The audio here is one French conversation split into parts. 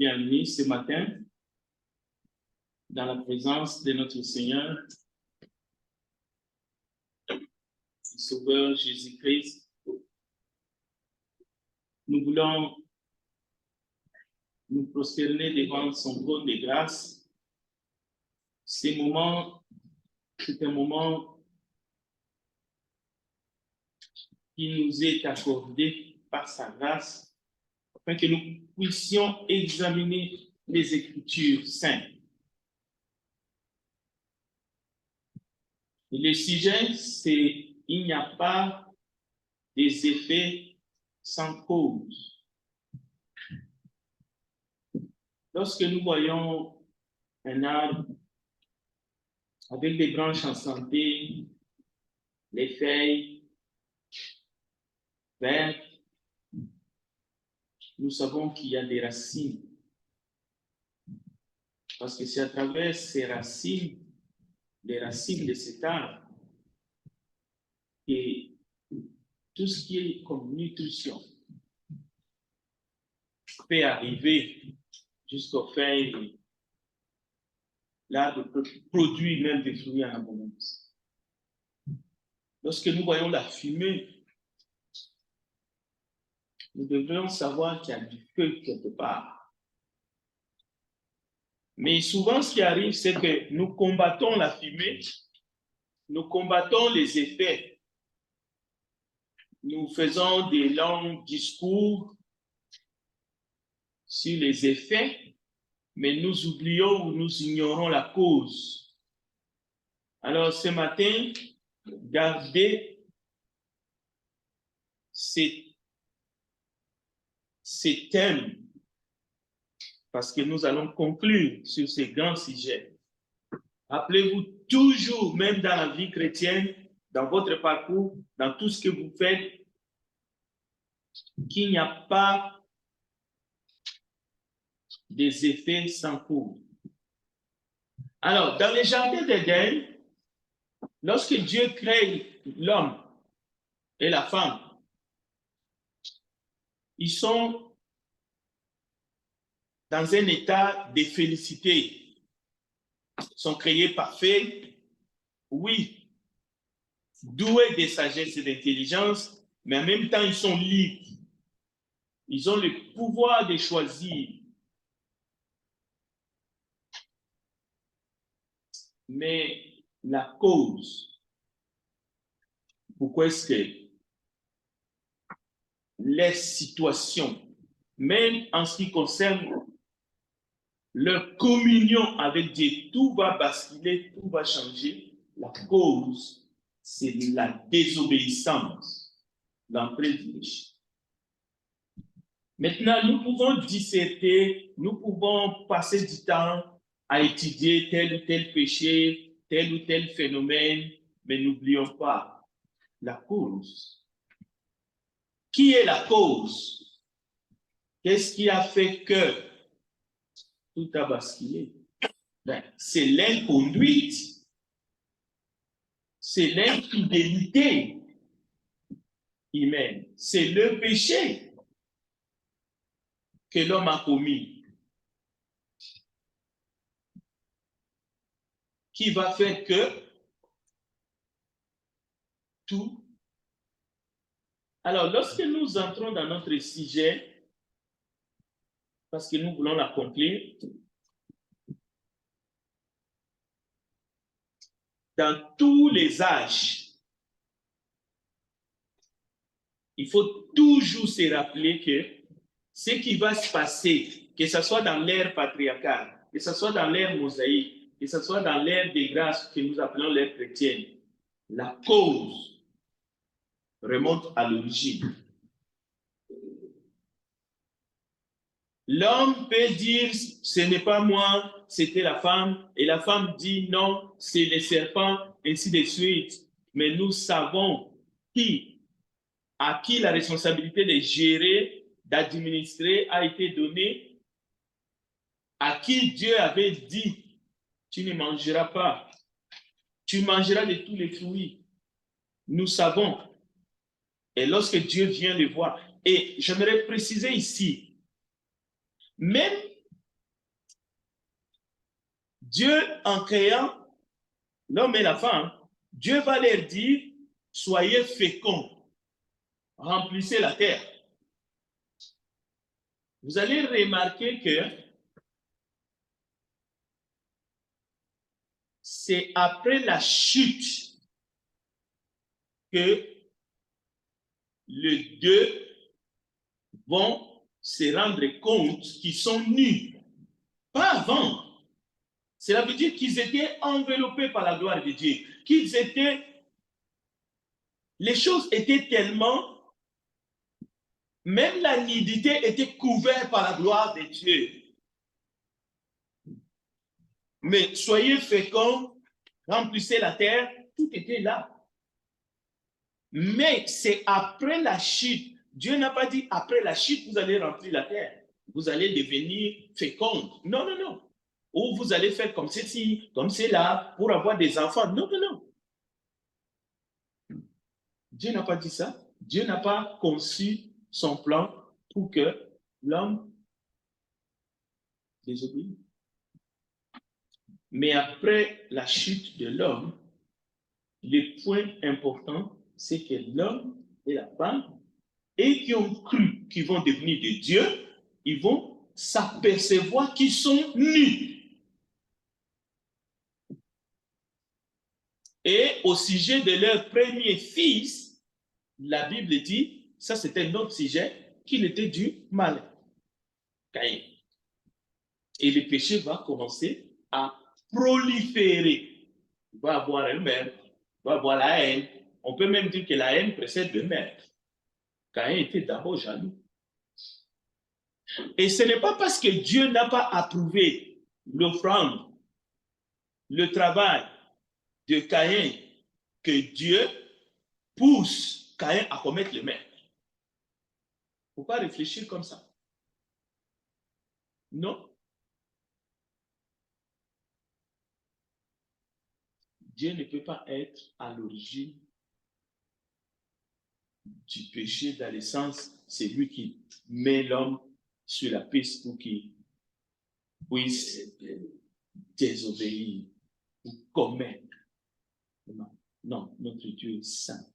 bienvenue ce matin dans la présence de notre Seigneur, Sauveur Jésus-Christ. Nous voulons nous prosterner devant son trône de grâce. C'est un moment qui nous est accordé par sa grâce, afin que nous puissions examiner les Écritures saintes. Et le sujet, c'est « Il n'y a pas des effets sans cause ». Lorsque nous voyons un arbre avec des branches en santé, les feuilles vertes, nous savons qu'il y a des racines. Parce que c'est à travers ces racines, les racines de cet arbre, que tout ce qui est comme nutrition peut arriver jusqu'aux feuilles. L'arbre produit même des fruits en abondance. Lorsque nous voyons la fumée, nous devrions savoir qu'il y a du feu quelque part. Mais souvent, ce qui arrive, c'est que nous combattons la fumée, nous combattons les effets. Nous faisons des longs discours sur les effets, mais nous oublions ou nous ignorons la cause. Alors, ce matin, gardez ces thèmes, parce que nous allons conclure sur ces grands sujets. Rappelez-vous toujours, même dans la vie chrétienne, dans votre parcours, dans tout ce que vous faites, qu'il n'y a pas des effets sans cause. Alors, dans les jardins d'Éden, lorsque Dieu crée l'homme et la femme, ils sont dans un état de félicité. Ils sont créés parfaits, oui, doués de sagesse et d'intelligence, mais en même temps, ils sont libres. Ils ont le pouvoir de choisir. Mais la cause, pourquoi est-ce que les situations, même en ce qui concerne leur communion avec Dieu, tout va basculer, tout va changer. La cause, c'est la désobéissance, l'entrée du péché. Maintenant, nous pouvons disserter, nous pouvons passer du temps à étudier tel ou tel péché, tel ou tel phénomène, mais n'oublions pas la cause. Qui est la cause? Qu'est-ce qui a fait que tout a basculé? C'est l'inconduite, c'est l'infidélité humaine, c'est le péché que l'homme a commis qui va faire que tout. Alors, lorsque nous entrons dans notre sujet, parce que nous voulons l'accomplir, dans tous les âges, il faut toujours se rappeler que ce qui va se passer, que ce soit dans l'ère patriarcale, que ce soit dans l'ère mosaïque, que ce soit dans l'ère des grâces que nous appelons l'ère chrétienne, la cause remonte à l'origine. L'homme peut dire, ce n'est pas moi, c'était la femme, et la femme dit non, c'est le serpent, ainsi de suite. Mais nous savons à qui la responsabilité de gérer, d'administrer a été donnée, à qui Dieu avait dit, tu ne mangeras pas, tu mangeras de tous les fruits. Nous savons. Et lorsque Dieu vient le voir, et j'aimerais préciser ici, même Dieu, en créant l'homme et la femme, Dieu va leur dire, soyez féconds, remplissez la terre. Vous allez remarquer que c'est après la chute que les deux vont se rendre compte qu'ils sont nus. Pas avant. Cela veut dire qu'ils étaient enveloppés par la gloire de Dieu. Qu'ils étaient... Les choses étaient tellement... Même la nudité était couverte par la gloire de Dieu. Mais soyez féconds, remplissez la terre, tout était là. Mais c'est après la chute. Dieu n'a pas dit après la chute, vous allez remplir la terre. Vous allez devenir féconds. Non, non, non. Ou vous allez faire comme ceci, comme cela, pour avoir des enfants. Non, non, non. Dieu n'a pas dit ça. Dieu n'a pas conçu son plan pour que l'homme désobéisse. Mais après la chute de l'homme, le point important, c'est que l'homme et la femme, et qui ont cru qu'ils vont devenir de Dieu, ils vont s'apercevoir qu'ils sont nus. Et au sujet de leur premier fils, la Bible dit, ça c'était notre sujet, qu'il était du mal. Caïn. Et le péché va commencer à proliférer. Il va avoir un meurtre, il va avoir la haine. On peut même dire que la haine précède le meurtre. Caïn était d'abord jaloux. Et ce n'est pas parce que Dieu n'a pas approuvé l'offrande, le travail de Caïn, que Dieu pousse Caïn à commettre le meurtre. Il ne faut pas réfléchir comme ça. Non. Dieu ne peut pas être à l'origine du péché dans le sens, c'est lui qui met l'homme sur la piste pour qu'il puisse désobéir ou commettre. Non, non, notre Dieu est saint.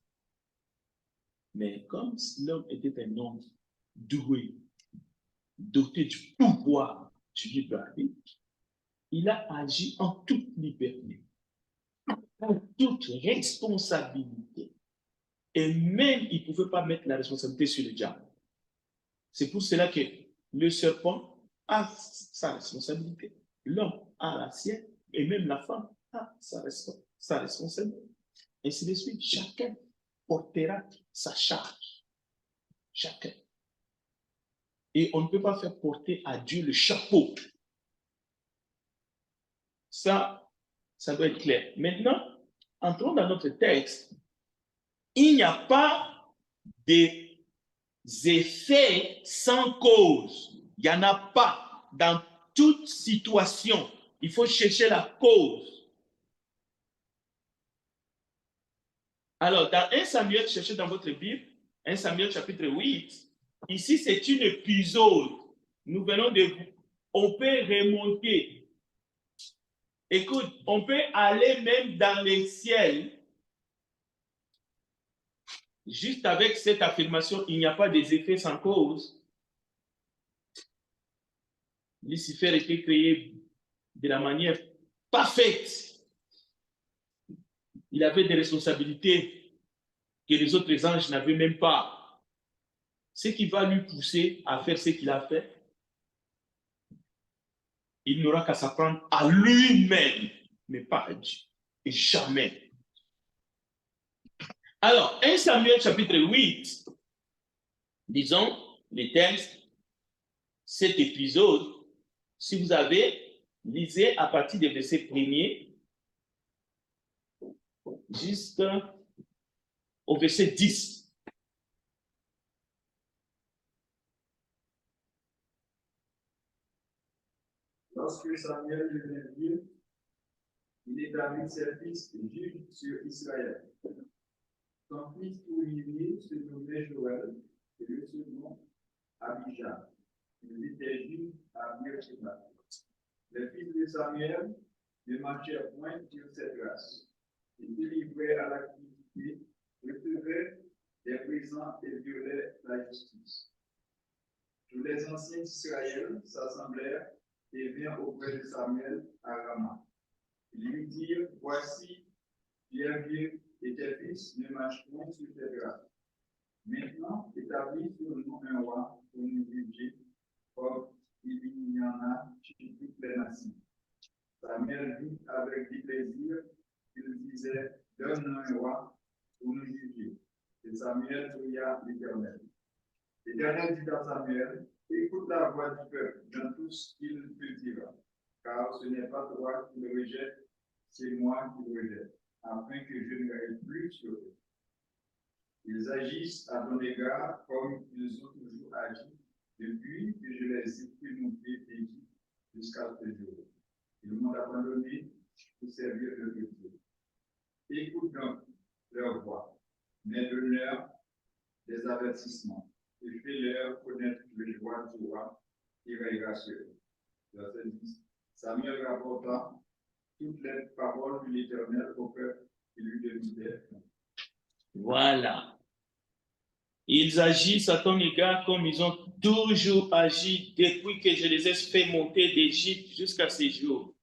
Mais comme l'homme était un homme doué, doté du pouvoir du libre arbitre, il a agi en toute liberté, en toute responsabilité. Et même, il ne pouvait pas mettre la responsabilité sur le diable. C'est pour cela que le serpent a sa responsabilité, l'homme a la sienne, et même la femme a sa responsabilité. Ainsi de suite, chacun portera sa charge. Chacun. Et on ne peut pas faire porter à Dieu le chapeau. Ça doit être clair. Maintenant, entrons dans notre texte. Il n'y a pas des effets sans cause. Il n'y en a pas dans toute situation. Il faut chercher la cause. Alors, dans 1 Samuel, cherchez dans votre Bible, 1 Samuel chapitre 8, ici c'est une épisode. Nous venons de... On peut remonter. Écoute, on peut aller même dans les ciels. Juste avec cette affirmation, il n'y a pas des effets sans cause. Lucifer était créé de la manière parfaite. Il avait des responsabilités que les autres anges n'avaient même pas. Ce qui va lui pousser à faire ce qu'il a fait, il n'aura qu'à s'apprendre à lui-même, mais pas à Dieu. Et jamais. Alors, 1 Samuel chapitre 8, disons, les textes, cet épisode, si vous avez, lisez à partir des versets premiers jusqu'au verset 10. Lorsque Samuel devint vieux, il établit ses fils juges sur Israël. Son fils Ouïmi se nommait Joël et le second Abijah. Ils étaient juges à Beersheba. Les fils de Samuel, ne marchèrent point sur cette grâce. Ils délivraient à l'activité, recevaient des présents et violaient la justice. Tous les anciens d'Israël s'assemblèrent et vinrent auprès de Samuel à Rama. Ils lui dirent, voici, Pierre et tes fils ne marchent point sur tes grâces. Maintenant, établis sur nous un roi pour nous juger, comme il y en a chez toutes les nations. Samuel vit avec du plaisir, il disait, donne-nous un roi pour nous juger. Et Samuel pria l'Éternel. L'Éternel dit à Samuel, écoute la voix du peuple dans tout ce qu'il te dira, car ce n'est pas toi qui le rejettes, c'est moi qui le rejette, afin que je ne règne plus sur eux. Ils agissent à ton égard comme ils ont toujours agi depuis que je les ai fait monter d'Égypte jusqu'à ce jour. Ils m'ont abandonné pour servir le Dieu. Écoute donc leur voix, mais donne-leur des avertissements et fais-leur connaître le joie du roi qui veillera sur eux. Verset 10. Samuel rapporta toutes les paroles de l'Éternel au peuple qui lui demandait. Voilà. Ils agissent à ton égard comme ils ont toujours agi depuis que je les ai fait monter d'Égypte jusqu'à ces jours.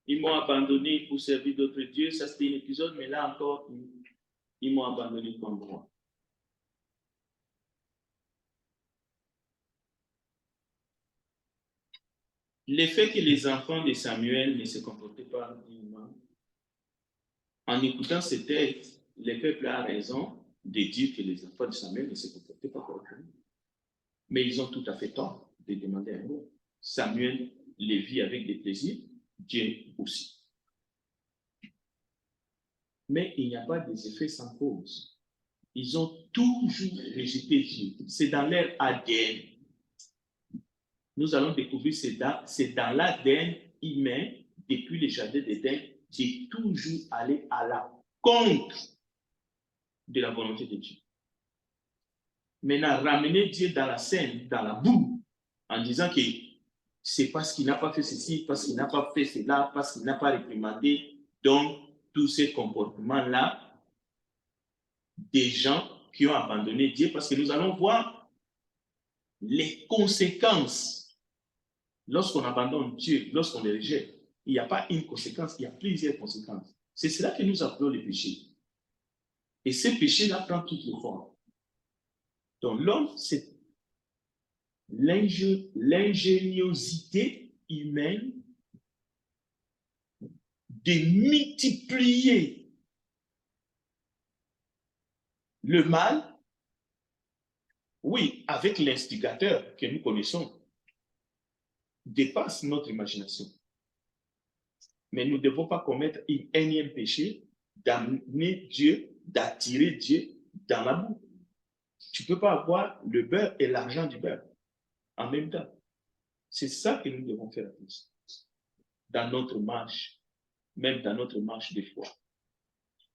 Ils m'ont abandonné pour servir d'autres dieux. Ça, c'était un épisode, mais là encore, ils m'ont abandonné comme moi. Le fait que les enfants de Samuel ne se comportaient pas dignement, en écoutant ce texte, le peuple a raison de dire que les enfants de Samuel ne se comportaient pas correctement. Mais ils ont tout à fait tort de demander un roi. Samuel les vit avec des plaisirs, Dieu aussi. Mais il n'y a pas des effets sans cause. Ils ont toujours rejeté Dieu. C'est dans leur ADN. Nous allons découvrir c'est dans l'ADN humain, depuis le jardin d'Éden, de toujours aller à la contre de la volonté de Dieu. Maintenant, ramener Dieu dans la scène, dans la boue, en disant que c'est parce qu'il n'a pas fait ceci, parce qu'il n'a pas fait cela, parce qu'il n'a pas réprimandé. Donc, tous ces comportements-là, des gens qui ont abandonné Dieu, parce que nous allons voir les conséquences lorsqu'on abandonne Dieu, lorsqu'on le rejette. Il n'y a pas une conséquence, il y a plusieurs conséquences. C'est cela que nous appelons le péché. Et ce péché-là prend toutes les formes. Donc l'homme, c'est l'ingéniosité humaine de multiplier le mal, oui, avec l'instigateur que nous connaissons, dépasse notre imagination. Mais nous ne devons pas commettre un énième péché d'amener Dieu, d'attirer Dieu dans la boue. Tu ne peux pas avoir le beurre et l'argent du beurre en même temps. C'est ça que nous devons faire tous dans notre marche, même dans notre marche de foi.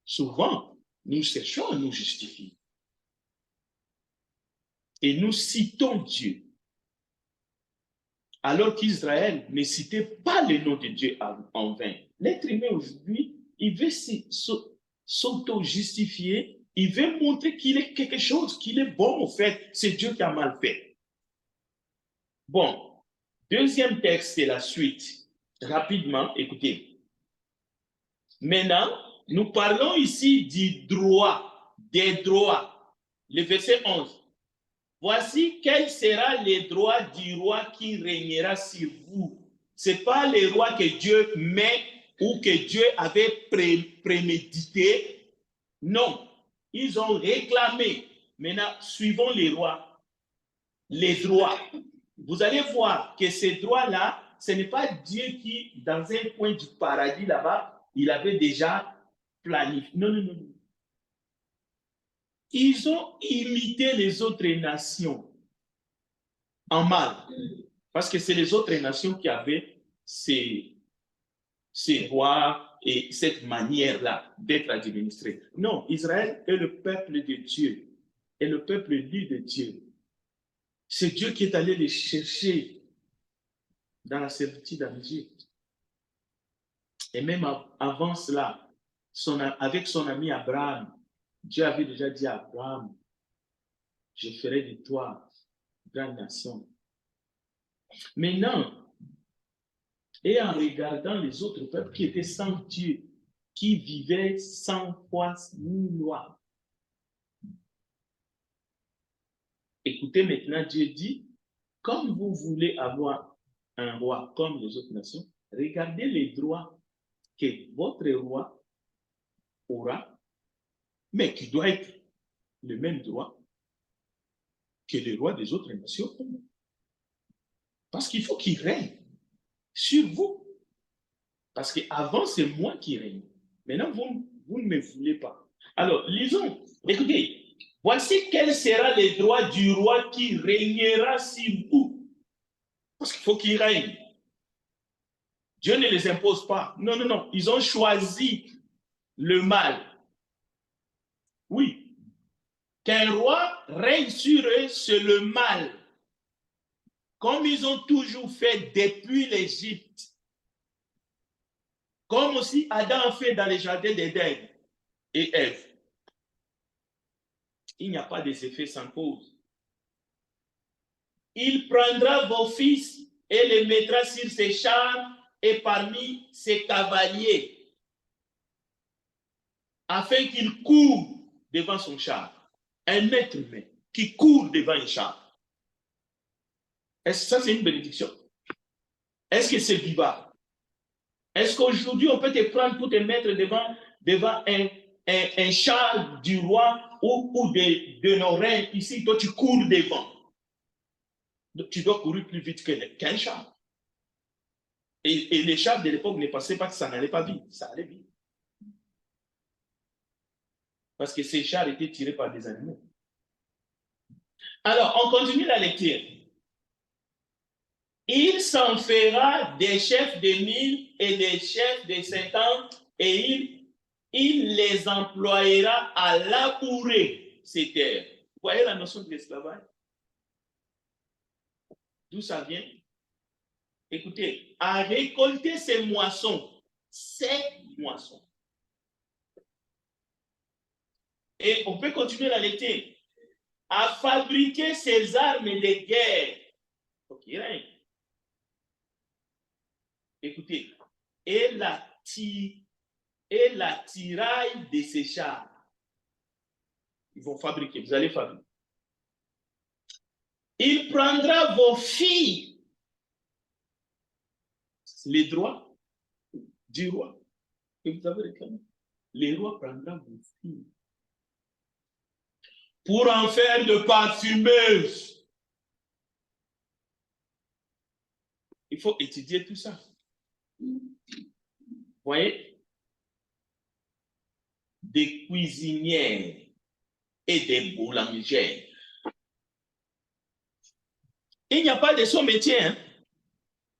Souvent, nous cherchons à nous justifier. Et nous citons Dieu. Alors qu'Israël ne citait pas le nom de Dieu en vain. L'être humain aujourd'hui, il veut s'auto-justifier, il veut montrer qu'il est quelque chose, qu'il est bon au fait, c'est Dieu qui a mal fait. Bon, deuxième texte, c'est la suite. Rapidement, écoutez. Maintenant, nous parlons ici du droit, des droits. Le verset 11. Voici quel sera le droit du roi qui régnera sur vous. Ce n'est pas le roi que Dieu met ou que Dieu avait prémédité. Non, ils ont réclamé. Maintenant, suivons les rois. Les droits. Vous allez voir que ces droits-là, ce n'est pas Dieu qui, dans un coin du paradis là-bas, il avait déjà planifié. Non, non, non. Ils ont imité les autres nations en mal. Parce que c'est les autres nations qui avaient ces rois et cette manière-là d'être administrés. Non, Israël est le peuple de Dieu, est le peuple élu de Dieu. C'est Dieu qui est allé les chercher dans la servitude en Égypte. Et même avant cela, avec son ami Abraham, Dieu avait déjà dit à Abraham, je ferai de toi une grande nation. Maintenant, et en regardant les autres peuples qui étaient sans Dieu, qui vivaient sans foi ni loi. Écoutez maintenant, Dieu dit, comme vous voulez avoir un roi comme les autres nations, regardez les droits que votre roi aura, mais qui doit être le même droit que les rois des autres nations. Parce qu'il faut qu'il règne sur vous. Parce qu'avant, c'est moi qui règne. Maintenant, vous ne me voulez pas. Alors, lisons. Écoutez, voici quel sera le droit du roi qui régnera sur vous. Parce qu'il faut qu'il règne. Dieu ne les impose pas. Non, non, non. Ils ont choisi le mal. Oui. Qu'un roi règne sur eux, c'est le mal. Comme ils ont toujours fait depuis l'Égypte. Comme aussi Adam a fait dans les jardins d'Éden et Ève. Il n'y a pas des effets sans cause. Il prendra vos fils et les mettra sur ses chars et parmi ses cavaliers, afin qu'ils courent devant son char. Un être humain qui court devant un char. Est-ce que ça, c'est une bénédiction? Est-ce que c'est vivable? Est-ce qu'aujourd'hui, on peut te prendre pour te mettre devant un char du roi ou de nos reines ici, toi tu cours devant? Tu dois courir plus vite qu'un char. Et les chars de l'époque ne pensaient pas que ça n'allait pas vite, ça allait vite. Parce que ces chars étaient tirés par des animaux. Alors, on continue la lecture. Il s'en fera des chefs de 1000 et des chefs de 50 et il les employera à labourer ces terres. Vous voyez la notion de l'esclavage? D'où ça vient? Écoutez, à récolter ces moissons. Et on peut continuer la lecture. À fabriquer ces armes de guerre. Ok, hein? Écoutez, et la tiraille de ces chars. Ils vont fabriquer, vous allez fabriquer. Il prendra vos filles. Les droits du roi que vous avez réclamé. Les rois prendront vos filles pour en faire de parfumeuses. Il faut étudier tout ça. Vous voyez? Des cuisinières et des boulangères. Il n'y a pas de son métier. Hein?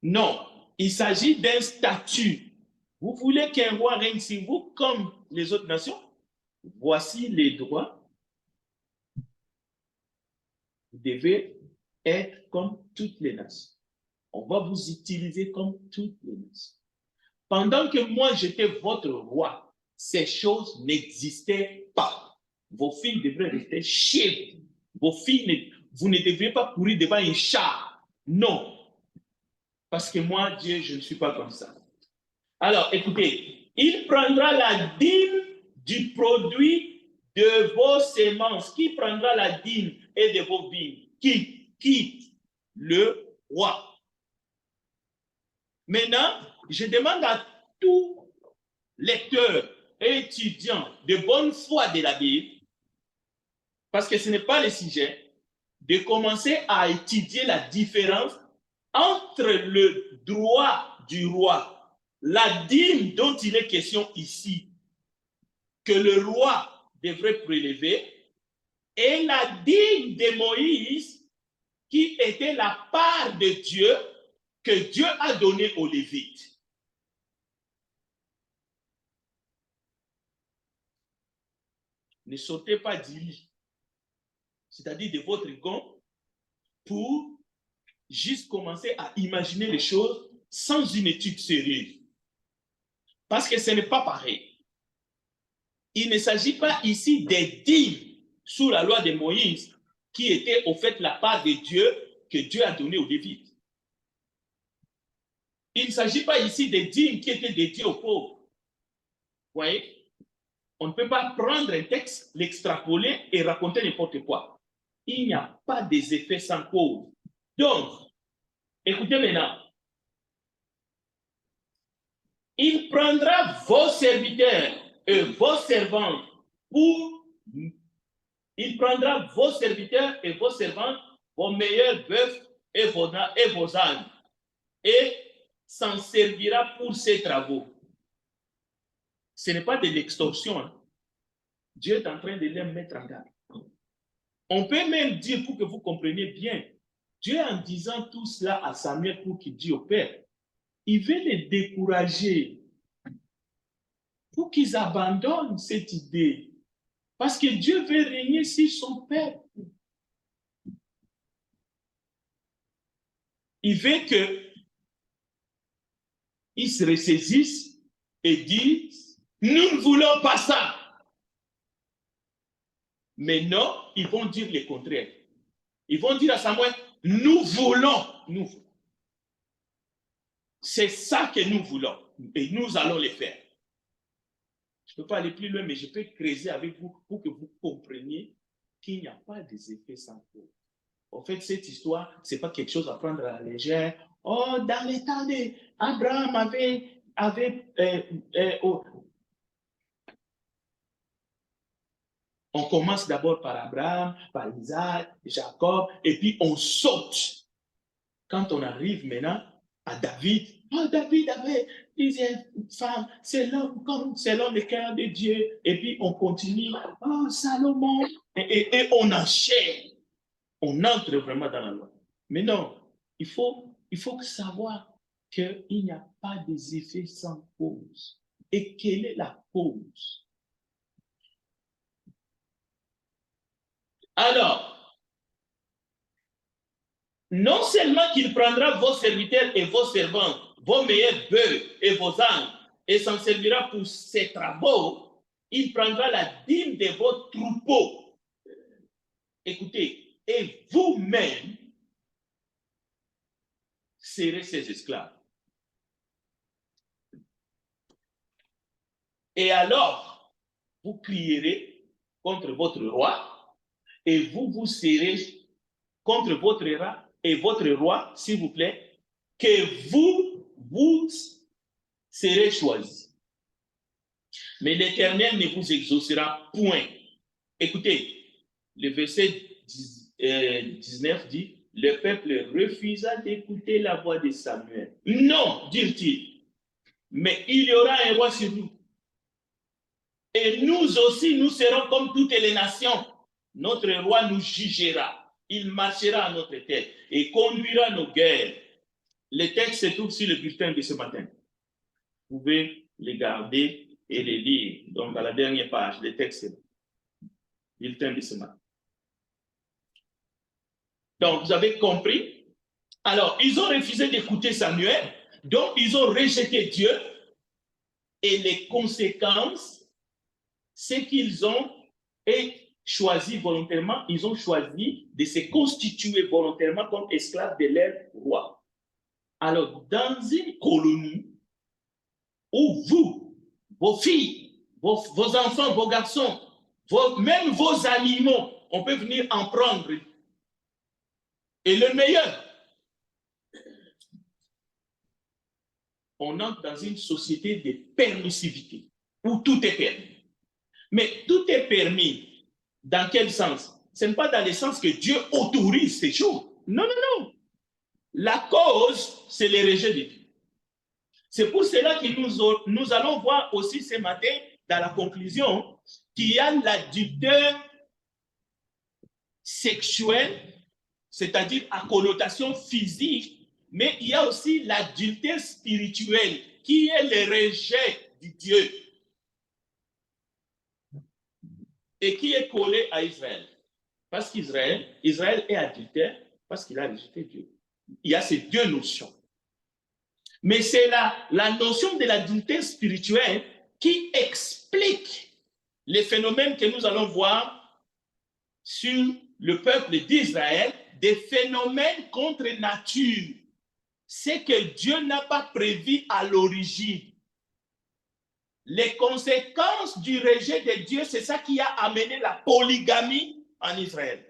Non, il s'agit d'un statut. Vous voulez qu'un roi règne sur vous comme les autres nations? Voici les droits. Vous devez être comme toutes les nations. On va vous utiliser comme toutes les nations. Pendant que moi, j'étais votre roi, ces choses n'existaient pas. Vos filles devraient rester chez vous. Vos filles, vous ne devriez pas courir devant un char. Non. Parce que moi, Dieu, je ne suis pas comme ça. Alors, écoutez, il prendra la dîme du produit de vos semences. Qui prendra la dîme et de vos vignes? Qui? Le roi. Maintenant, je demande à tout lecteur et étudiant de bonne foi de la Bible, parce que ce n'est pas le sujet, de commencer à étudier la différence entre le droit du roi, la dîme dont il est question ici, que le roi devrait prélever, et la dîme de Moïse, qui était la part de Dieu que Dieu a donnée aux Lévites. Ne sautez pas du lit, c'est-à-dire de votre gond, pour juste commencer à imaginer les choses sans une étude sérieuse. Parce que ce n'est pas pareil. Il ne s'agit pas ici des dîmes sous la loi de Moïse qui étaient au fait la part de Dieu que Dieu a donné aux Lévites. Il ne s'agit pas ici des dîmes qui étaient dédiés aux pauvres. Vous voyez? On ne peut pas prendre un texte, l'extrapoler et raconter n'importe quoi. Il n'y a pas des effets sans cause. Donc, écoutez maintenant. Il prendra vos serviteurs et vos servantes pour... Il prendra vos serviteurs et vos servantes, vos meilleurs bœufs et vos ânes, et s'en servira pour ses travaux. Ce n'est pas de l'extorsion. Hein. Dieu est en train de les mettre en garde. On peut même dire, pour que vous compreniez bien, Dieu en disant tout cela à Samuel pour qu'il dise au Père, il veut les décourager pour qu'ils abandonnent cette idée. Parce que Dieu veut régner sur son peuple. Il veut qu'ils se ressaisissent et disent, nous ne voulons pas ça. Mais non, ils vont dire le contraire. Ils vont dire à Samuel, nous voulons. C'est ça que nous voulons. Et nous allons le faire. Je ne peux pas aller plus loin, mais je peux creuser avec vous pour que vous compreniez qu'il n'y a pas des effets sans cause. En fait, cette histoire, ce n'est pas quelque chose à prendre à la légère. Oh, dans les temps d'Abraham on commence d'abord par Abraham, par Isaac, Jacob, et puis on saute. Quand on arrive maintenant à David, oh, David avait plusieurs femmes, c'est l'homme le cœur de Dieu, et puis on continue, oh, Salomon, et on enchaîne. On entre vraiment dans la loi. Mais non, il faut savoir qu'il n'y a pas des effets sans cause. Et quelle est la cause? Alors, non seulement qu'il prendra vos serviteurs et vos servantes, vos meilleurs bœufs et vos ânes, et s'en servira pour ses travaux, il prendra la dîme de vos troupeaux. Écoutez, et vous-même serez ses esclaves. Et alors, vous crierez contre votre roi, et vous serez contre votre roi, s'il vous plaît, que vous serez choisi. Mais l'Éternel ne vous exaucera point. Écoutez, le verset 19 dit, le peuple refusa d'écouter la voix de Samuel. Non, dit-il, mais il y aura un roi sur nous. Et nous aussi, nous serons comme toutes les nations. Notre roi nous jugera. Il marchera à notre tête et conduira nos guerres. Les textes se trouvent sur le bulletin de ce matin. Vous pouvez les garder et les lire. Donc, à la dernière page, les textes, bulletin de ce matin. Donc, vous avez compris? Alors, ils ont refusé d'écouter Samuel. Donc, ils ont rejeté Dieu. Et les conséquences, c'est qu'ils ont choisi volontairement, ils ont choisi de se constituer volontairement comme esclaves de leur roi. Alors, dans une colonie où vous, vos filles, vos enfants, vos garçons, même vos animaux, on peut venir en prendre. Et le meilleur, on entre dans une société de permissivité où tout est permis. Mais tout est permis. Dans quel sens? Ce n'est pas dans le sens que Dieu autorise ces choses. Non, non, non. La cause, c'est le rejet de Dieu. C'est pour cela que nous allons voir aussi ce matin, dans la conclusion, qu'il y a l'adultère sexuel, c'est-à-dire à connotation physique, mais il y a aussi l'adultère spirituel, qui est le rejet de Dieu et qui est collé à Israël. Parce qu'Israël est adultère parce qu'il a rejeté Dieu. Il y a ces deux notions. Mais c'est la notion de l'adultère spirituel qui explique les phénomènes que nous allons voir sur le peuple d'Israël, des phénomènes contre nature. C'est que Dieu n'a pas prévu à l'origine. Les conséquences du rejet de Dieu, c'est ça qui a amené la polygamie en Israël.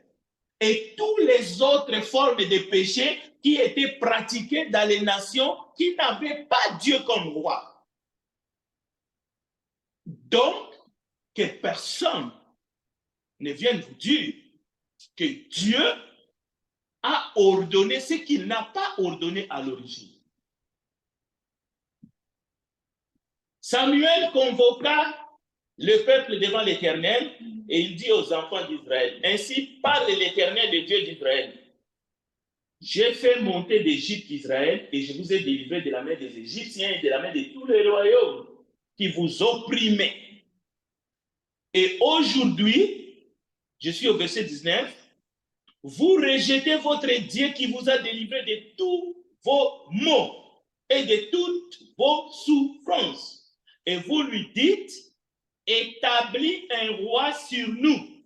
Et toutes les autres formes de péché qui étaient pratiquées dans les nations qui n'avaient pas Dieu comme roi. Donc, que personne ne vienne vous dire que Dieu a ordonné ce qu'il n'a pas ordonné à l'origine. Samuel convoqua le peuple devant l'Éternel et il dit aux enfants d'Israël, ainsi parle l'Éternel, le Dieu d'Israël. J'ai fait monter d'Égypte Israël et je vous ai délivré de la main des Égyptiens et de la main de tous les royaumes qui vous opprimaient. Et aujourd'hui, je suis au verset 19, vous rejetez votre Dieu qui vous a délivré de tous vos maux et de toutes vos souffrances. Et vous lui dites, établis un roi sur nous.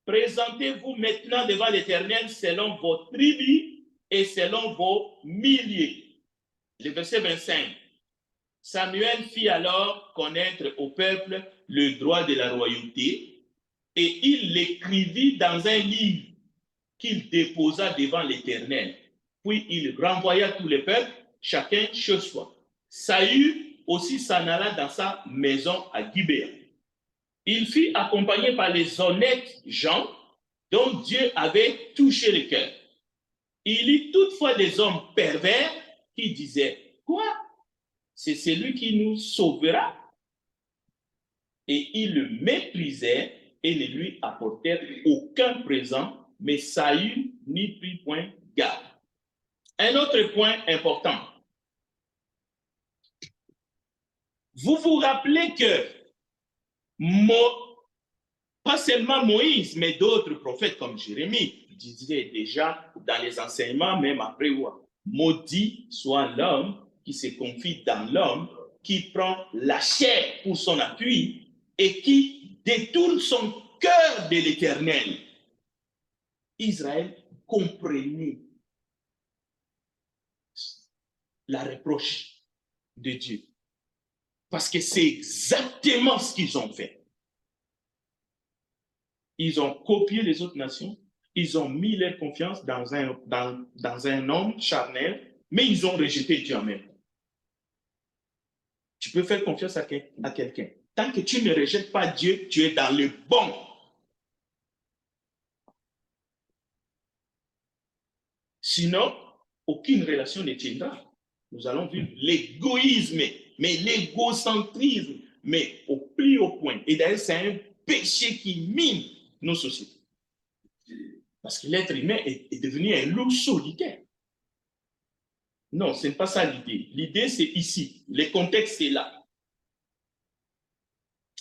Présentez-vous maintenant devant l'Éternel selon vos tribus et selon vos milliers. Le verset 25. Samuel fit alors connaître au peuple le droit de la royauté et il l'écrivit dans un livre qu'il déposa devant l'Éternel. Puis il renvoya tous les peuples, chacun chez soi. Saül aussi s'en alla dans sa maison à Gibéa. Il fut accompagné par les honnêtes gens dont Dieu avait touché le cœur. Il y eut toutefois des hommes pervers qui disaient, quoi? C'est celui qui nous sauvera. Et ils le méprisaient et ne lui apportèrent aucun présent, mais Saül n'y prit point garde. Un autre point important. Vous vous rappelez que pas seulement Moïse, mais d'autres prophètes comme Jérémie disaient déjà dans les enseignements, même après, maudit soit l'homme qui se confie dans l'homme, qui prend la chair pour son appui et qui détourne son cœur de l'Éternel. Israël comprenait la reproche de Dieu. Parce que c'est exactement ce qu'ils ont fait. Ils ont copié les autres nations, ils ont mis leur confiance dans un homme charnel, mais ils ont rejeté Dieu en même temps. Tu peux faire confiance à quelqu'un. Tant que tu ne rejettes pas Dieu, tu es dans le bon. Sinon, aucune relation ne tiendra. Nous allons vivre l'égoïsme, mais l'égocentrisme, mais au plus haut point. Et d'ailleurs, c'est un péché qui mine nos sociétés. Parce que l'être humain est devenu un loup solitaire. Non, ce n'est pas ça l'idée. L'idée, c'est ici. Le contexte, c'est là.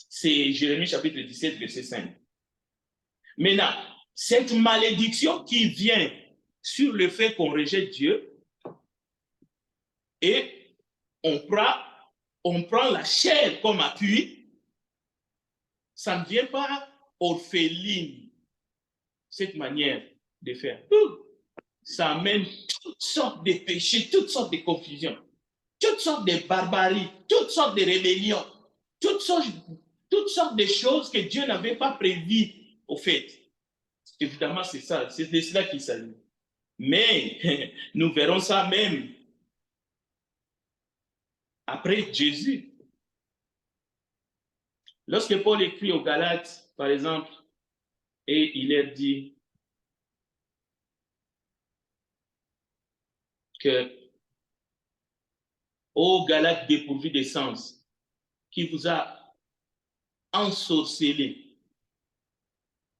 C'est Jérémie chapitre 17, verset 5. Maintenant, cette malédiction qui vient sur le fait qu'on rejette Dieu, et on prend la chair comme appui, ça ne vient pas orpheline, cette manière de faire. Ça amène toutes sortes de péchés, toutes sortes de confusions, toutes sortes de barbaries, toutes sortes de rébellions, toutes sortes de choses que Dieu n'avait pas prévues au fait. Évidemment, c'est ça, c'est de cela qu'il s'agit. Mais nous verrons ça même après Jésus. Lorsque Paul écrit aux Galates, par exemple, et il leur dit que ô Galates dépourvus de sens, qui vous a ensorcelé,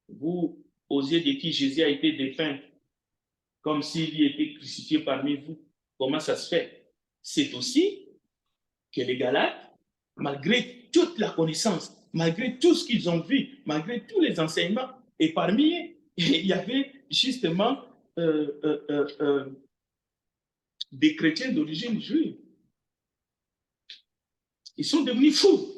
vous, aux yeux de qui Jésus a été dépeint comme s'il y était crucifié parmi vous. Comment ça se fait? C'est aussi que les Galates, malgré toute la connaissance, malgré tout ce qu'ils ont vu, malgré tous les enseignements, et parmi eux, il y avait justement des chrétiens d'origine juive. Ils sont devenus fous.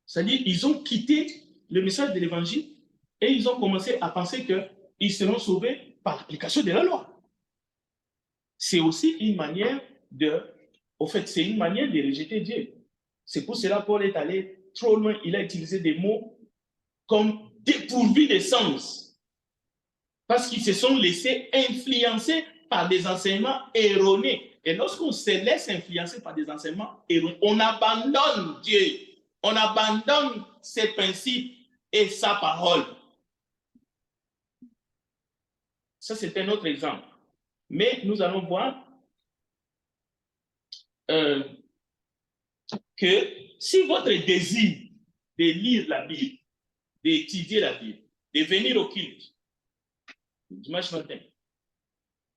C'est-à-dire, ils ont quitté le message de l'évangile et ils ont commencé à penser qu'ils seront sauvés par l'application de la loi. C'est aussi une manière c'est une manière de rejeter Dieu. C'est pour cela que Paul est allé trop loin. Il a utilisé des mots comme dépourvus de sens. Parce qu'ils se sont laissés influencer par des enseignements erronés. Et lorsqu'on se laisse influencer par des enseignements erronés, on abandonne Dieu. On abandonne ses principes et sa parole. Ça, c'est un autre exemple. Mais nous allons voir que si votre désir de lire la Bible, d'étudier la Bible, de venir au culte dimanche matin,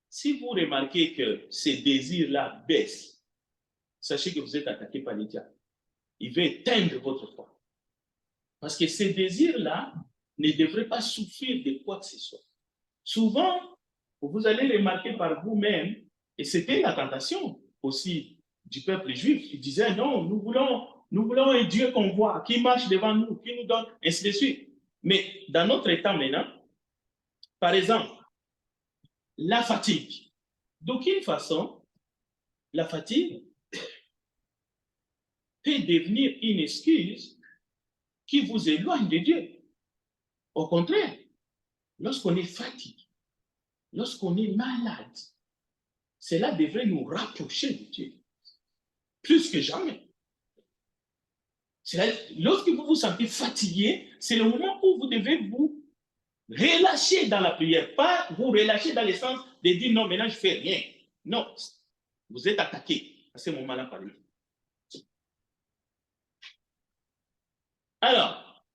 si vous remarquez que ces désirs-là baissent, sachez que vous êtes attaqué par les diables. Il veut éteindre votre foi. Parce que ces désirs-là ne devraient pas souffrir de quoi que ce soit. Souvent, vous allez remarquer par vous-même, et c'était la tentation aussi du peuple juif, qui disait non, nous voulons un Dieu qu'on voit, qui marche devant nous, qui nous donne, ainsi de suite. Mais dans notre état maintenant, par exemple, la fatigue. D'aucune façon, la fatigue peut devenir une excuse qui vous éloigne de Dieu. Au contraire, lorsqu'on est fatigué, lorsqu'on est malade, cela devrait nous rapprocher de Dieu. Plus que jamais. Lorsque vous vous sentez fatigué, c'est le moment où vous devez vous relâcher dans la prière. Pas vous relâcher dans le sens de dire non, maintenant je ne fais rien. Non, vous êtes attaqué à ce moment-là par lui. Alors,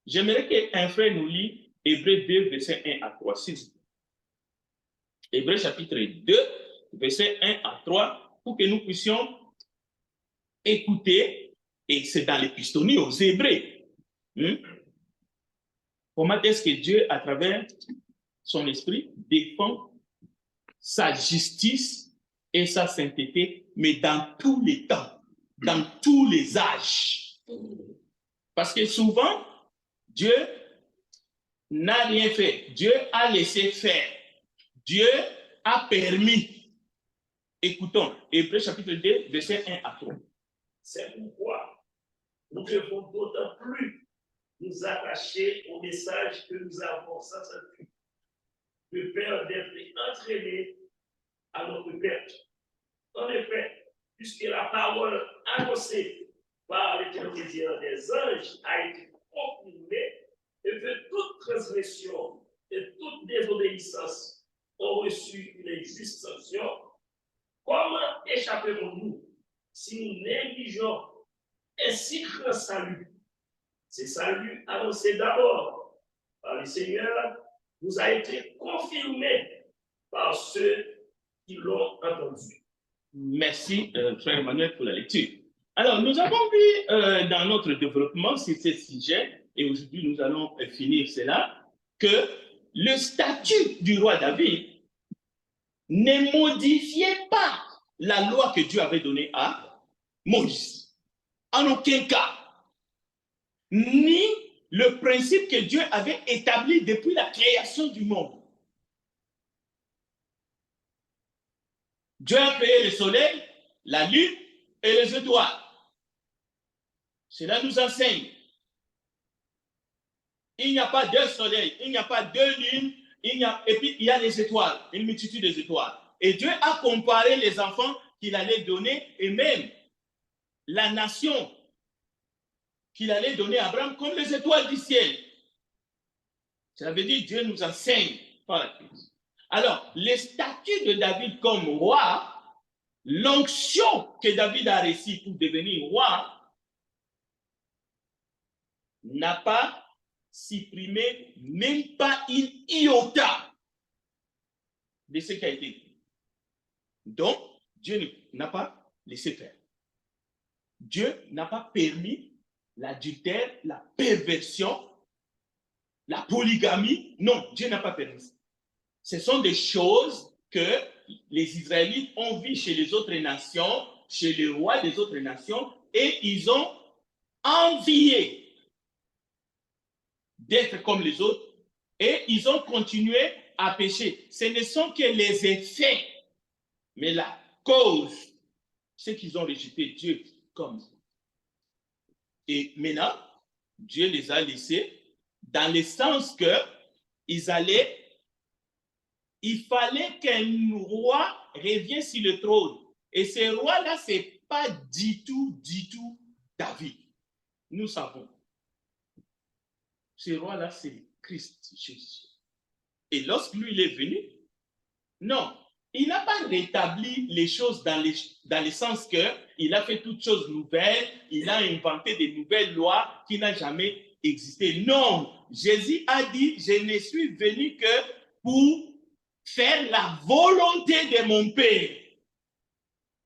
j'aimerais qu'un frère nous lit Hébreux 2, versets 1 à 3. Hébreux chapitre 2, versets 1 à 3, pour que nous puissions écouter, et c'est dans l'Épistolie aux Hébreux. Comment est-ce que Dieu, à travers son esprit, défend sa justice et sa sainteté, mais dans tous les temps, dans tous les âges. Parce que souvent, Dieu n'a rien fait. Dieu a laissé faire. Dieu a permis. Écoutons, Hébreux chapitre 2, versets 1 à 3. C'est pourquoi nous devons d'autant plus nous attacher au message que nous avons sans cesse de peur d'être entraînés à notre perte. En effet, puisque la parole annoncée par l'intermédiaire des anges a été confirmée et que toute transgression et toute désobéissance ont reçu une juste sanction, comment échapperons-nous si nous négligeons un si grand salut? Ce salut annoncé d'abord par le Seigneur nous a été confirmé par ceux qui l'ont entendu. Merci, frère Emmanuel, pour la lecture. Alors, nous avons vu dans notre développement sur ce sujet, et aujourd'hui nous allons finir cela, que le statut du roi David ne modifiait pas la loi que Dieu avait donnée à Moïse. En aucun cas. Ni le principe que Dieu avait établi depuis la création du monde. Dieu a créé le soleil, la lune et les étoiles. Cela nous enseigne. Il n'y a pas deux soleils, il n'y a pas deux lunes, et puis il y a les étoiles, une multitude d'étoiles. Et Dieu a comparé les enfants qu'il allait donner et même la nation qu'il allait donner à Abraham comme les étoiles du ciel. Cela veut dire que Dieu nous enseigne par la Christ. Alors, le statut de David comme roi, l'onction que David a reçue pour devenir roi, n'a pas supprimé même pas une iota de ce qui a été dit. Donc, Dieu n'a pas laissé faire. Dieu n'a pas permis l'adultère, la perversion, la polygamie. Non, Dieu n'a pas permis ça. Ce sont des choses que les Israélites ont vues chez les autres nations, chez les rois des autres nations, et ils ont envié d'être comme les autres, et ils ont continué à pécher. Ce ne sont que les effets, mais la cause, c'est qu'ils ont rejeté Dieu comme ça. Et maintenant, Dieu les a laissés dans le sens que il fallait qu'un roi revienne sur le trône. Et ce roi-là, ce n'est pas du tout David. Nous savons. Ce roi-là, c'est Christ Jésus. Et lorsque lui il est venu, non, il n'a pas rétabli les choses dans le sens qu'il a fait toutes choses nouvelles, il a inventé des nouvelles lois qui n'ont jamais existé. Non, Jésus a dit, je ne suis venu que pour faire la volonté de mon Père.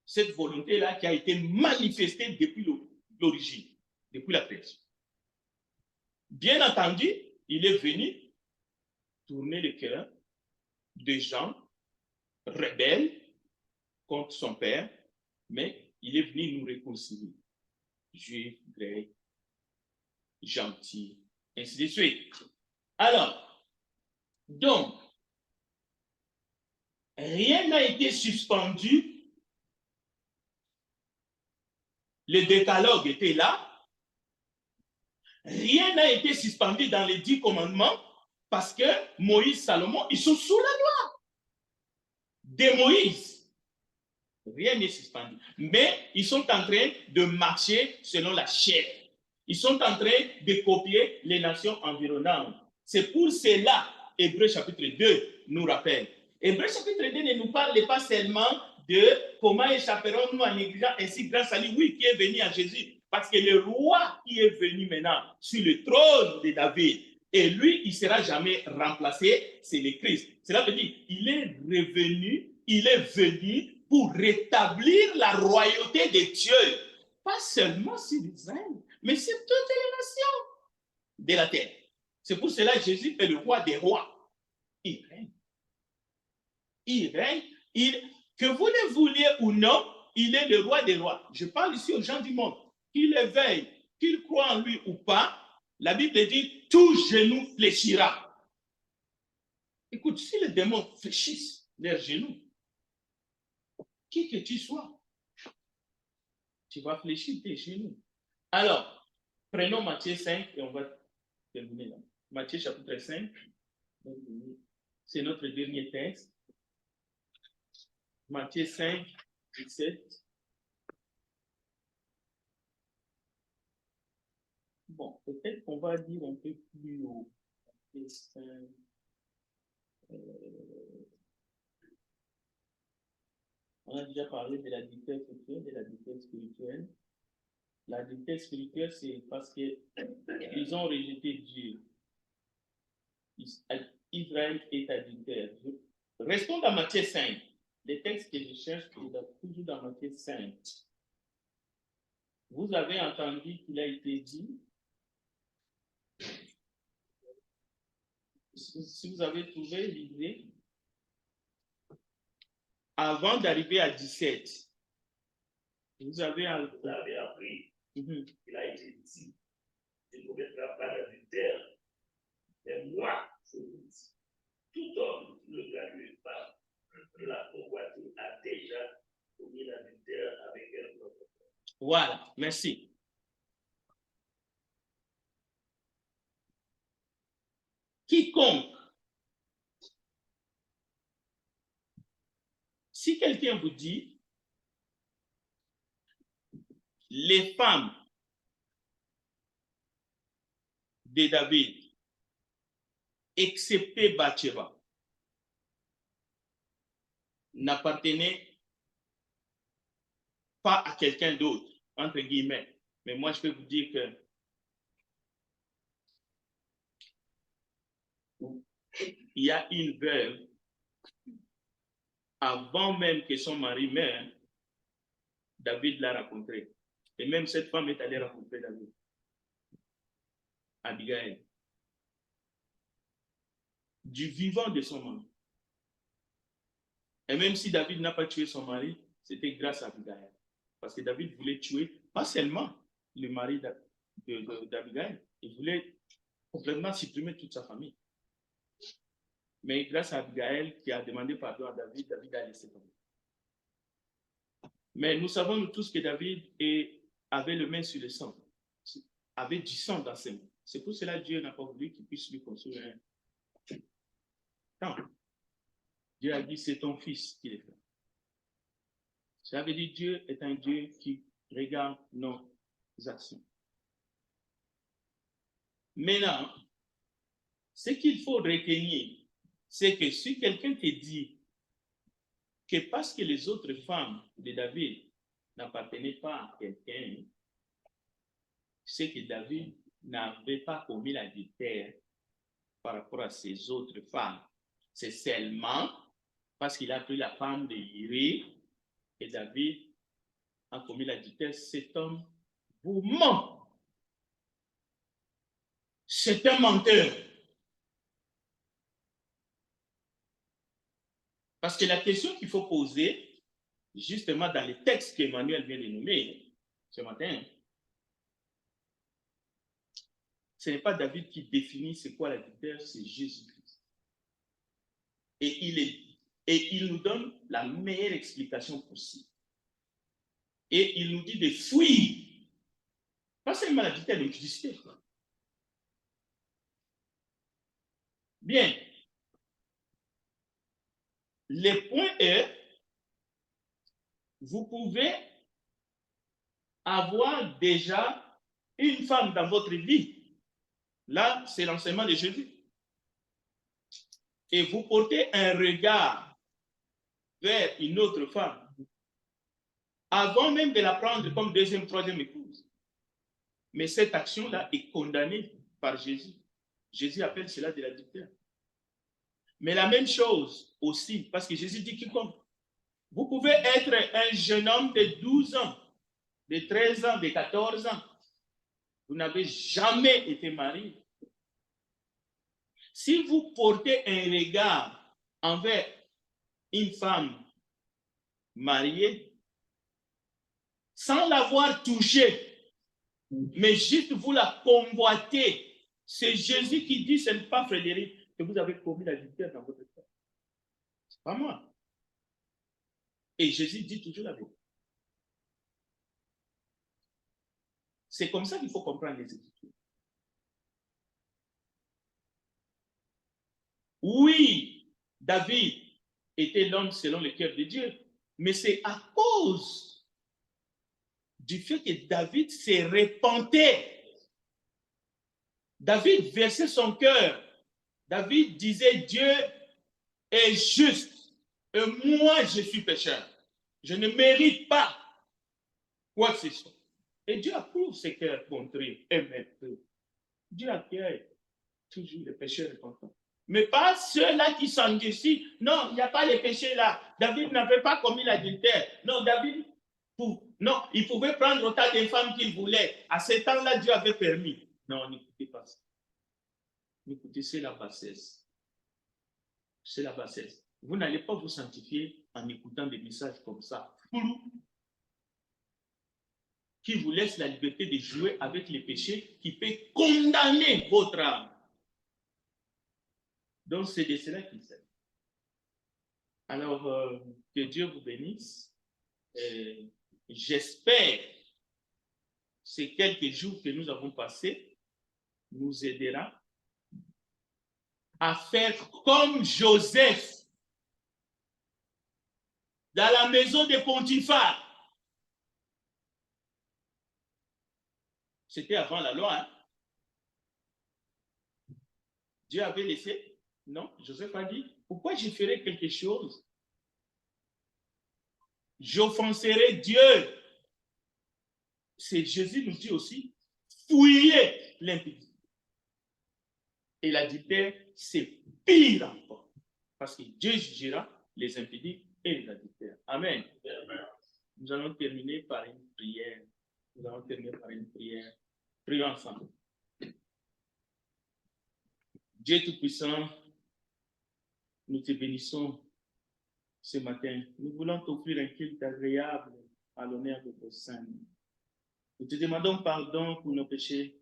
Cette volonté-là qui a été manifestée depuis l'origine, depuis la création. Bien entendu, il est venu tourner le cœur des gens rebelles contre son père, mais il est venu nous réconcilier. Juif, grec, gentil, ainsi de suite. Alors, donc, rien n'a été suspendu. Le décalogue était là. Rien n'a été suspendu dans les 10 commandements parce que Moïse, Salomon, ils sont sous la loi de Moïse. Rien n'est suspendu. Mais ils sont en train de marcher selon la chair. Ils sont en train de copier les nations environnantes. C'est pour cela, Hébreux chapitre 2 nous rappelle. Hébreux chapitre 2 ne nous parle pas seulement de comment échapperons-nous en négligeant ainsi grand salut, oui, qui est venu à Jésus. Parce que le roi qui est venu maintenant sur le trône de David, et lui, il ne sera jamais remplacé, c'est le Christ. Cela veut dire, il est revenu, il est venu pour rétablir la royauté de Dieu. Pas seulement sur Israël, mais sur toutes les nations de la terre. C'est pour cela que Jésus est le roi des rois. Il règne. Il règne. Que vous le vouliez ou non, il est le roi des rois. Je parle ici aux gens du monde. Qu'ils éveillent, qu'ils croient en lui ou pas, la Bible dit tout genou fléchira. Écoute, si les démons fléchissent leurs genoux, qui que tu sois, tu vas fléchir tes genoux. Alors, prenons Matthieu 5 et on va terminer là. Matthieu chapitre 5, c'est notre dernier texte. Matthieu 5, 17. Bon, peut-être qu'on va dire un peu plus haut. On a déjà parlé de la dictée sexuelle, de la dictée spirituelle. La dictée spirituelle, c'est parce qu'ils ont rejeté Dieu. Israël est adultère. Restons dans Matthieu 5. Les textes que je cherche, c'est toujours dans Matthieu 5. Vous avez entendu qu'il a été dit, si vous avez trouvé l'idée, avant d'arriver à 17, vous avez appris. Il a été dit, je ne commettrai pas d'adultère, mais moi, je vous dis, tout homme qui ne gagnerait pas la convoitise a déjà commis l'adultère avec un autre. Voilà, merci. Quiconque, si quelqu'un vous dit, les femmes de David, excepté Bathsheba, n'appartenaient pas à quelqu'un d'autre, entre guillemets. Mais moi, je peux vous dire que il y a une veuve, avant même que son mari meure, David l'a rencontrée. Et même cette femme est allée rencontrer David. Abigail. Du vivant de son mari. Et même si David n'a pas tué son mari, c'était grâce à Abigail. Parce que David voulait tuer pas seulement le mari d'Abigail, il voulait complètement supprimer toute sa famille. Mais grâce à Abigail qui a demandé pardon à David, David a laissé tomber. Mais nous savons nous tous que David avait le main sur le sang, avait du sang dans ses mains. C'est pour cela que Dieu n'a pas voulu qu'il puisse lui construire un. Non. Dieu a dit, c'est ton fils qui le fait. Ça veut dire Dieu est un Dieu qui regarde nos actions. Maintenant, ce qu'il faut retenir, c'est que si quelqu'un te dit que parce que les autres femmes de David n'appartenaient pas à quelqu'un, c'est que David n'avait pas commis l'adultère par rapport à ses autres femmes. C'est seulement parce qu'il a pris la femme de Uri et David a commis l'adultère. Cet homme vous ment. C'est un menteur. Parce que la question qu'il faut poser, justement dans les textes qu'Emmanuel vient de nommer ce matin, ce n'est pas David qui définit c'est quoi l'adultère, c'est Jésus-Christ. Et il nous donne la meilleure explication possible. Et il nous dit de fuir. Pas seulement l'adultère, l'injustité. Bien. Le point est, vous pouvez avoir déjà une femme dans votre vie. Là, c'est l'enseignement de Jésus. Et vous portez un regard vers une autre femme avant même de la prendre comme deuxième, troisième épouse. Mais cette action-là est condamnée par Jésus. Jésus appelle cela de l'adultère. Mais la même chose aussi, parce que Jésus dit quiconque. Vous pouvez être un jeune homme de 12 ans, de 13 ans, de 14 ans. Vous n'avez jamais été marié. Si vous portez un regard envers une femme mariée, sans l'avoir touchée, mais juste vous la convoitez, c'est Jésus qui dit, ce n'est pas Frédéric, que vous avez commis l'adultère dans votre cœur. Ce n'est pas moi. Et Jésus dit toujours la vérité. C'est comme ça qu'il faut comprendre les Écritures. Oui, David était l'homme selon le cœur de Dieu, mais c'est à cause du fait que David s'est repenté. David versait son cœur. David disait, Dieu est juste et moi je suis pécheur. Je ne mérite pas quoi que ce soit. Et Dieu approuve ce cœurs contrits et mépreux. Dieu accueille toujours les pécheurs repentants. Mais pas ceux-là qui s'endurcissent. Non, il n'y a pas les péchés là. David n'avait pas commis l'adultère. Non, David, non, il pouvait prendre autant de femmes qu'il voulait. À ce temps-là, Dieu avait permis. Non, n'écoutez pas ça. Écoutez, c'est la bassesse. C'est la bassesse. Vous n'allez pas vous sanctifier en écoutant des messages comme ça, qui vous laissent la liberté de jouer avec les péchés qui peut condamner votre âme. Donc, c'est de cela qu'il s'agit. Alors, que Dieu vous bénisse. J'espère que ces quelques jours que nous avons passés nous aidera à faire comme Joseph dans la maison de Potiphar. C'était avant la loi. Hein? Dieu avait laissé. Non, Joseph a dit, pourquoi je ferai quelque chose? J'offenserai Dieu. C'est Jésus nous dit aussi, fouillez l'impudicité. Et l'adultère, c'est pire encore. Parce que Dieu jugera les impudiques et les adultères. Amen. Nous allons terminer par une prière. Prions ensemble. Dieu Tout-Puissant, nous te bénissons ce matin, nous voulons t'offrir un culte agréable à l'honneur de ton Saint. Nous te demandons pardon pour nos péchés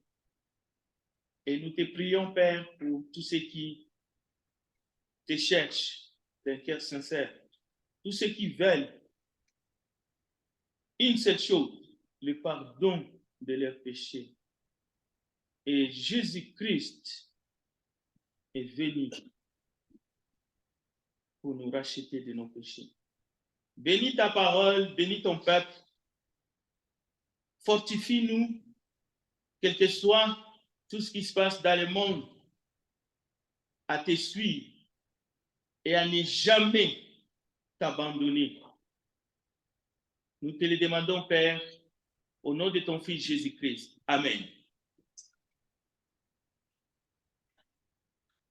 et nous te prions, Père, pour tous ceux qui te cherchent d'un cœur sincère, tous ceux qui veulent une seule chose, le pardon de leurs péchés. Et Jésus-Christ est venu pour nous racheter de nos péchés. Bénis ta parole, bénis ton peuple, fortifie-nous, quel que soit tout ce qui se passe dans le monde, à te suivre et à ne jamais t'abandonner. Nous te le demandons, Père, au nom de ton Fils Jésus-Christ. Amen.